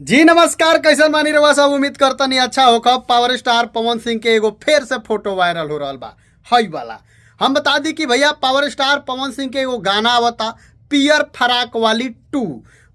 जी नमस्कार, कैसन बानी रउआ सब। उम्मीद करतनी अच्छा होखब। पावर स्टार पवन सिंह के एगो फिर से फोटो वायरल हो रहल बा हई वाला। हम बता दी कि भैया पावर स्टार पवन सिंह के एगो गाना आवता पियर फराक वाली 2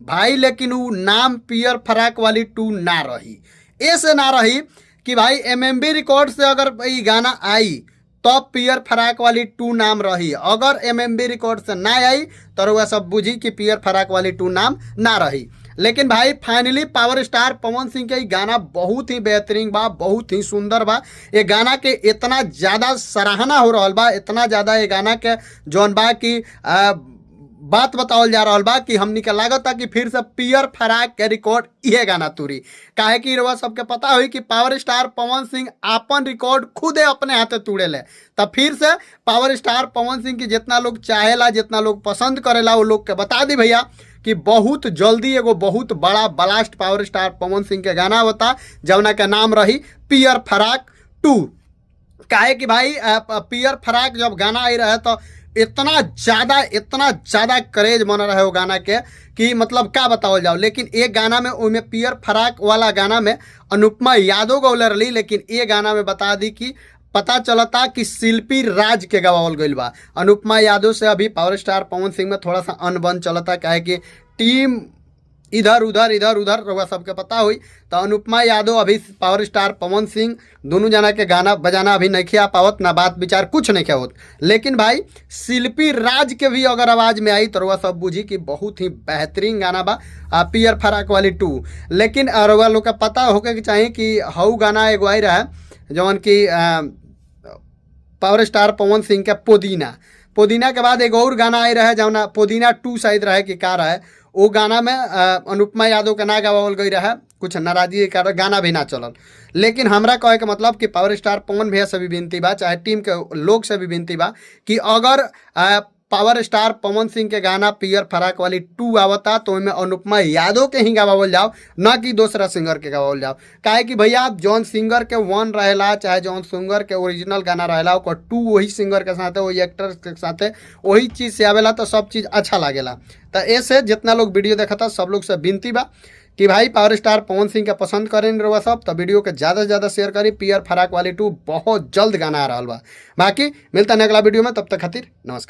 भाई, लेकिन उ नाम पियर फराक वाली 2 ना रही। ऐसे ना रही कि भाई एमएमबी रिकॉर्ड से अगर ई गाना आई तब पियर फराक वाली 2 नाम रही। अगर एमएमबी रिकॉर्ड से ना आई तो रउआ सब बुझी कि पियर फराक वाली 2 नाम ना रही। लेकिन भाई finally power star Pawan Singh के गाना बहुत ही बेहतरीन बा, बहुत ही सुंदर बा। ये गाना के इतना ज़्यादा सराहना हो रहा बा, इतना ज़्यादा ये गाना के जौन बा की बात बतावल जा रहा बा कि हमनी के लागत कि फिर से पियर फराक के रिकॉर्ड ये गाना तुरी। काहे कि रउआ सबके पता हुई कि पावर स्टार पवन सिंह आपन रिकॉर्ड खुदे अपने हाथे तोड़े ले। तब फिर से पावर स्टार पवन सिंह की जितना लोग चाहेला, जितना लोग पसंद करेला, वो लोग के बता दी भैया कि बहुत जल्दी एगो बहुत बड़ा blast power star Pawan Singh के गाना होता जवना का नाम रही पियर फराक 2। काहे कि भाई पियर फराक जब गाना आई रहे तो इतना ज़्यादा क्रेज मन रहे वो गाना के कि मतलब क्या बताओ जाओ। लेकिन एक गाना में उनमें पियर फराक वाला गाना में अनुपमा यादव गौले रही, लेकिन ये गाना में बता दी कि पता चलता कि शिल्पी राज के गवावल गईल बा। अनुपमा यादव से अभी पावर स्टार पवन सिंह में थोड़ा सा अनबन चलता, काहे कि टीम इधर उधर रउआ सबके पता हुई। तो अनुपमा यादव अभी पावर स्टार पवन सिंह दोनों जना के गाना बजाना अभी नहीं आ पावत, ना बात विचार कुछ नहीं होत। लेकिन भाई शिल्पी राज के भी अगर आवाज़ में आई तो रउआ सब बुझी कि बहुत ही बेहतरीन गाना बा पियर फराक वाली 2। लेकिन रउआ लोग का पता होके चाहिए कि हऊ गाना एगो आई रहा जौन की पावर स्टार पवन सिंह के पुदीना के बाद एक और गाना आई रहे जौना पुदीना 2 शायद रहे कि का रहे। वो गाना में अनुपमा यादव के ना गावल गई रहे, कुछ नाराजी के कारण गाना भी ना चलल। लेकिन हमरा कहे के मतलब कि पावर स्टार पवन भैया से भी विनती बा, चाहे टीम के लोग से भी विनती बा कि अगर पावर स्टार पवन सिंह के गाना पियर फराक वाली 2 आवता तो उनमें अनुपमा यादव के ही गवावल जाओ, ना कि दूसरा सिंगर के गवावल जाओ। काहे कि भैया जौन सिंगर के 1 रहेला, चाहे जौन सिंगर के ओरिजिनल गाना रहेला, ओकर 2 वही सिंगर के साथे, वही एक्टर के साथे वही चीज़ से आवेला तो सब चीज़ अच्छा लागेला। तो ऐसे जितना लोग वीडियो देखता सब लोग से विनती बा कि भाई पावर स्टार पवन सिंह के पसंद करें रउआ सब, तो वीडियो के ज़्यादा से ज़्यादा शेयर करी। पियर फराक वाली 2 बहुत जल्द गाना आ रहा बा। बाकी मिलता है अगला वीडियो में, तब तक खातिर नमस्कार।